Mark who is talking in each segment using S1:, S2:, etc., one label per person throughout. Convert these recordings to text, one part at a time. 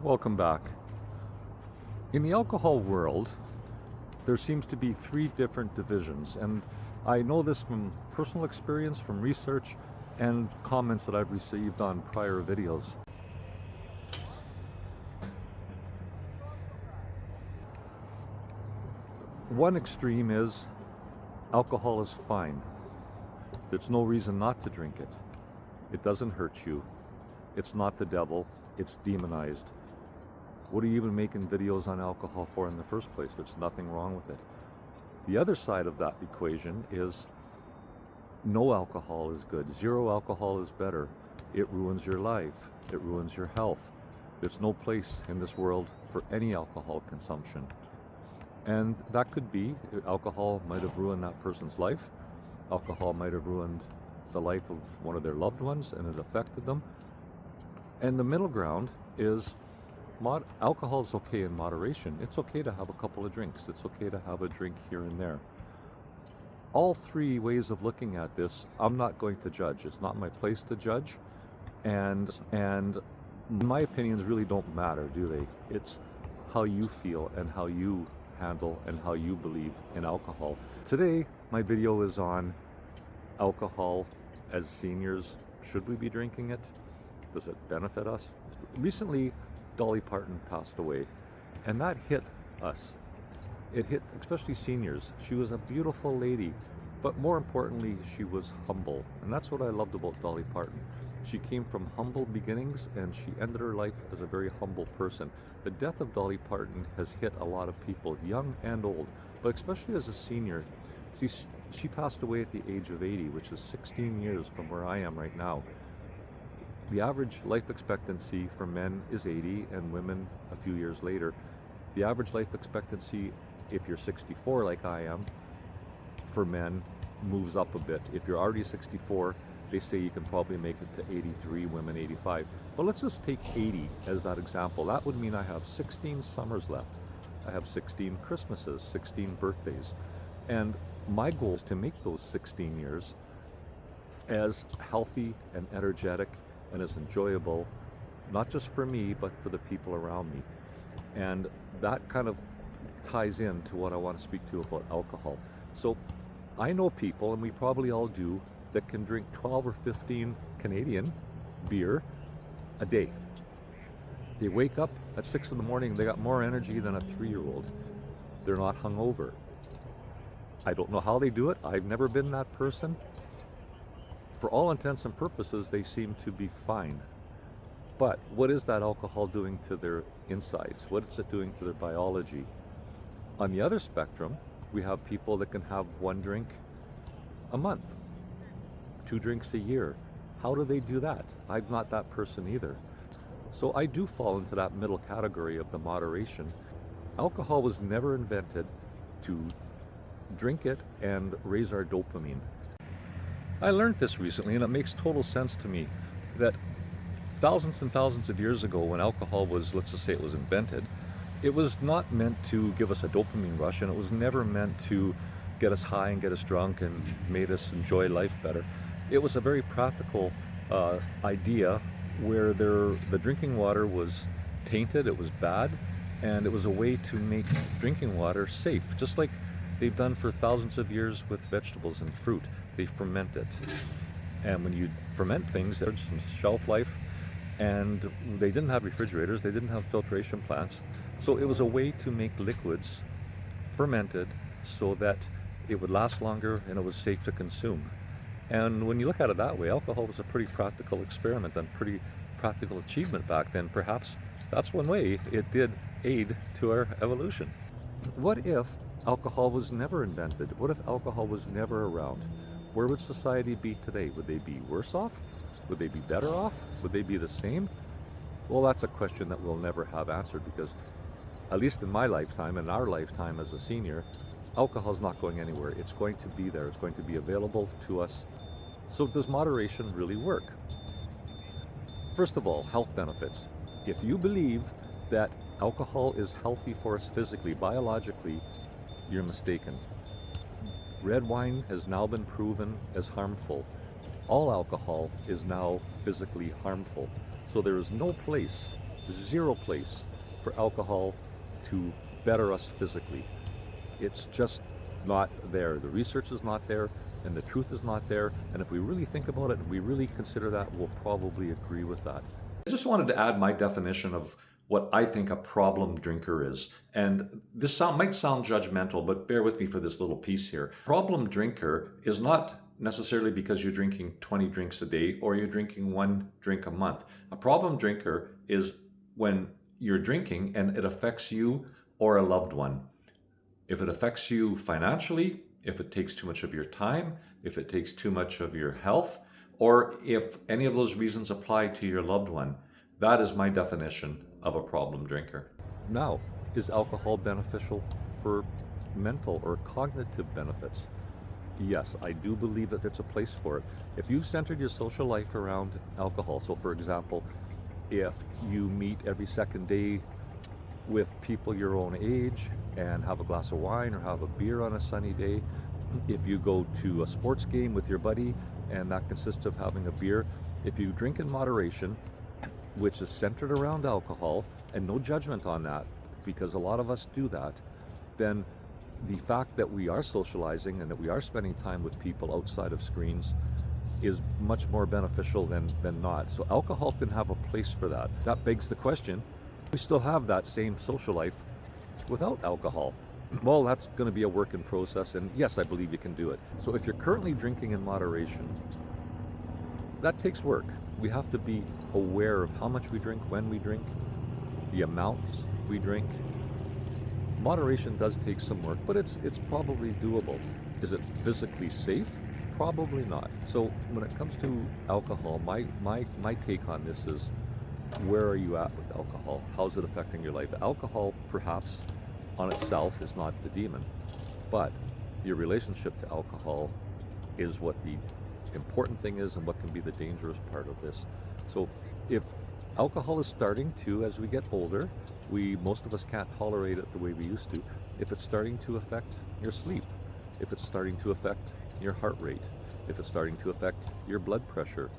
S1: Welcome back. In the alcohol world, there seems to be three different divisions, and I know this from personal experience, from research, and comments that I've received on prior videos. One extreme is alcohol is fine. There's no reason not to drink it. It doesn't hurt you. It's not the devil. It's demonized. What are you even making videos on alcohol for in the first place? There's nothing wrong with it. The other side of that equation is no alcohol is good. Zero alcohol is better. It ruins your life. It ruins your health. There's no place in this world for any alcohol consumption. And that could be, alcohol might have ruined that person's life. Alcohol might have ruined the life of one of their loved ones and it affected them. And the middle ground is alcohol is okay in moderation. It's okay to have a couple of drinks. It's okay to have a drink here and there. All three ways of looking at this, I'm not going to judge. It's not my place to judge. And my opinions really don't matter, do they? It's how you feel and how you handle and how you believe in alcohol. Today, my video is on alcohol as seniors. Should we be drinking it? Does it benefit us? Recently, Dolly Parton passed away, and that hit us. It hit especially seniors. She was a beautiful lady, but more importantly, she was humble. And that's what I loved about Dolly Parton. She came from humble beginnings, and she ended her life as a very humble person. The death of Dolly Parton has hit a lot of people, young and old, but especially as a senior. See, she passed away at the age of 80, which is 16 years from where I am right now. The average life expectancy for men is 80 and women a few years later. The average life expectancy, if you're 64 like I am, for men moves up a bit. If you're already 64, they say you can probably make it to 83, women 85. But let's just take 80 as that example. That would mean I have 16 summers left. I have 16 Christmases, 16 birthdays. And my goal is to make those 16 years as healthy and energetic and as enjoyable, not just for me, but for the people around me. And that kind of ties into what I want to speak to about alcohol. So I know people, and we probably all do, that can drink 12 or 15 Canadian beer a day. They wake up at 6 in the morning, they got more energy than a 3-year-old. They're not hungover. I don't know how they do it. I've never been that person. For all intents and purposes, they seem to be fine. But what is that alcohol doing to their insides? What is it doing to their biology? On the other spectrum, we have people that can have 1 drink a month, 2 drinks a year. How do they do that? I'm not that person either. So I do fall into that middle category of the moderation. Alcohol was never invented to drink it and raise our dopamine. I learned this recently, and it makes total sense to me that thousands and thousands of years ago, when alcohol was, let's just say it was invented, it was not meant to give us a dopamine rush, and it was never meant to get us high and get us drunk and made us enjoy life better. It was a very practical idea where the drinking water was tainted, it was bad, and it was a way to make drinking water safe, just like they've done for thousands of years with vegetables and fruit. They ferment it. And when you ferment things, there's some shelf life, and they didn't have refrigerators, they didn't have filtration plants. So it was a way to make liquids fermented so that it would last longer and it was safe to consume. And when you look at it that way, alcohol was a pretty practical experiment and pretty practical achievement back then. Perhaps that's one way it did aid to our evolution. What if alcohol was never invented? What if alcohol was never around? Where would society be today? Would they be worse off? Would they be better off? Would they be the same? Well, that's a question that we'll never have answered, because at least in my lifetime, in our lifetime as a senior, alcohol is not going anywhere. It's going to be there. It's going to be available to us. So does moderation really work? First of all, health benefits. If you believe that alcohol is healthy for us physically, biologically, you're mistaken. Red wine has now been proven as harmful. All alcohol is now physically harmful. So there is no place zero place for alcohol to better us physically. It's just not there. The research is not there, and the truth is not there. And if we really think about it and we really consider that, we'll probably agree with that. I just wanted to add my definition of what I think a problem drinker is. And this might sound judgmental, but bear with me for this little piece here. Problem drinker is not necessarily because you're drinking 20 drinks a day or you're drinking 1 drink a month. A problem drinker is when you're drinking and it affects you or a loved one. If it affects you financially, if it takes too much of your time, if it takes too much of your health, or if any of those reasons apply to your loved one, that is my definition of a problem drinker. Now, is alcohol beneficial for mental or cognitive benefits? Yes, I do believe that there's a place for it. If you've centered your social life around alcohol, so for example, if you meet every second day with people your own age and have a glass of wine or have a beer on a sunny day, if you go to a sports game with your buddy and that consists of having a beer, if you drink in moderation, which is centered around alcohol, and no judgment on that, because a lot of us do that, then the fact that we are socializing and that we are spending time with people outside of screens is much more beneficial than not. So alcohol can have a place for that. That begs the question, we still have that same social life without alcohol. Well, that's going to be a work in process, and yes, I believe you can do it. So if you're currently drinking in moderation, that takes work. We have to be aware of how much we drink, when we drink, the amounts we drink. Moderation does take some work, but it's probably doable. Is it physically safe? Probably not. So when it comes to alcohol, my take on this is, where are you at with alcohol? How's it affecting your life? Alcohol, perhaps, on itself is not the demon, but your relationship to alcohol is what the important thing is and what can be the dangerous part of this. So if alcohol is starting to, as we get older, most of us can't tolerate it the way we used to. If it's starting to affect your sleep, if it's starting to affect your heart rate, if it's starting to affect your blood pressure,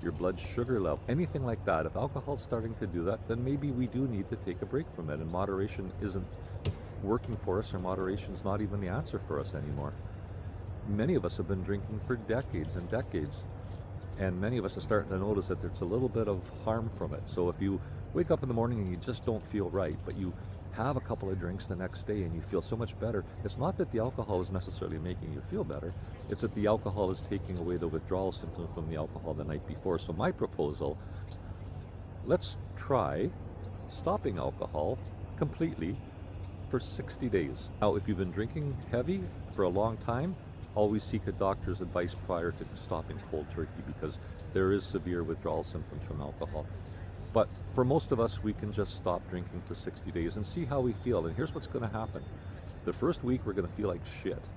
S1: your blood sugar level, anything like that, if alcohol's starting to do that, then maybe we do need to take a break from it, and moderation isn't working for us, or moderation's not even the answer for us anymore. Many of us have been drinking for decades and decades, and many of us are starting to notice that there's a little bit of harm from it. So if you wake up in the morning and you just don't feel right, but you have a couple of drinks the next day and you feel so much better, it's not that the alcohol is necessarily making you feel better, it's that the alcohol is taking away the withdrawal symptoms from the alcohol the night before. So my proposal, let's try stopping alcohol completely for 60 days. Now, if you've been drinking heavy for a long time, always seek a doctor's advice prior to stopping cold turkey, because there is severe withdrawal symptoms from alcohol. But for most of us, we can just stop drinking for 60 days and see how we feel. And here's what's going to happen. The first week, we're going to feel like shit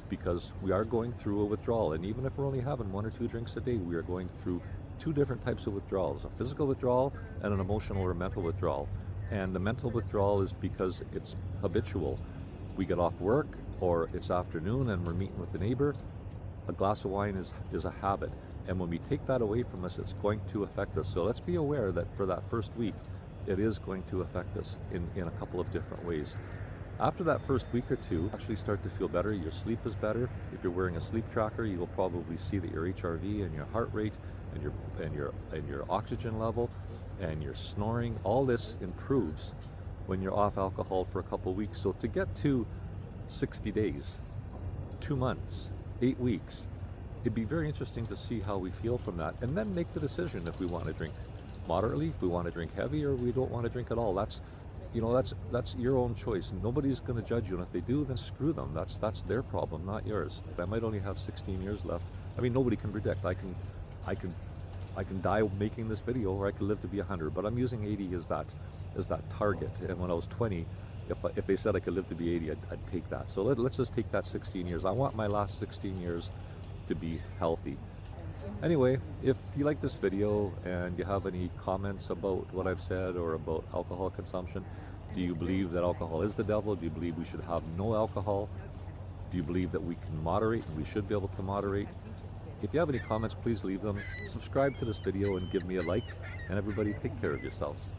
S1: because we are going through a withdrawal. And even if we're only having 1 or 2 drinks a day, we are going through 2 different types of withdrawals, a physical withdrawal and an emotional or mental withdrawal. And the mental withdrawal is because it's habitual. We get off work or it's afternoon and we're meeting with the neighbor. A glass of wine is a habit. And when we take that away from us, it's going to affect us. So let's be aware that for that first week, it is going to affect us in a couple of different ways. After that first week or two, actually start to feel better. Your sleep is better. If you're wearing a sleep tracker, you will probably see that your HRV and your heart rate and your oxygen level and your snoring, all this improves when you're off alcohol for a couple of weeks. So to get to 60 days, 2 months, 8 weeks, it'd be very interesting to see how we feel from that, and then make the decision if we want to drink moderately, if we want to drink heavy, or we don't want to drink at all. That's your own choice. Nobody's going to judge you, and if they do, then screw them. That's their problem, not yours. I might only have 16 years left. I mean, nobody can predict. I can die making this video, or I could live to be 100. But I'm using 80 as that target. And when I was 20, if they said I could live to be 80, I'd take that. So let's just take that 16 years. I want my last 16 years to be healthy. Anyway, if you like this video and you have any comments about what I've said or about alcohol consumption, do you believe that alcohol is the devil? Do you believe we should have no alcohol? Do you believe that we can moderate and we should be able to moderate? If you have any comments, please leave them. Subscribe to this video and give me a like. And everybody, take care of yourselves.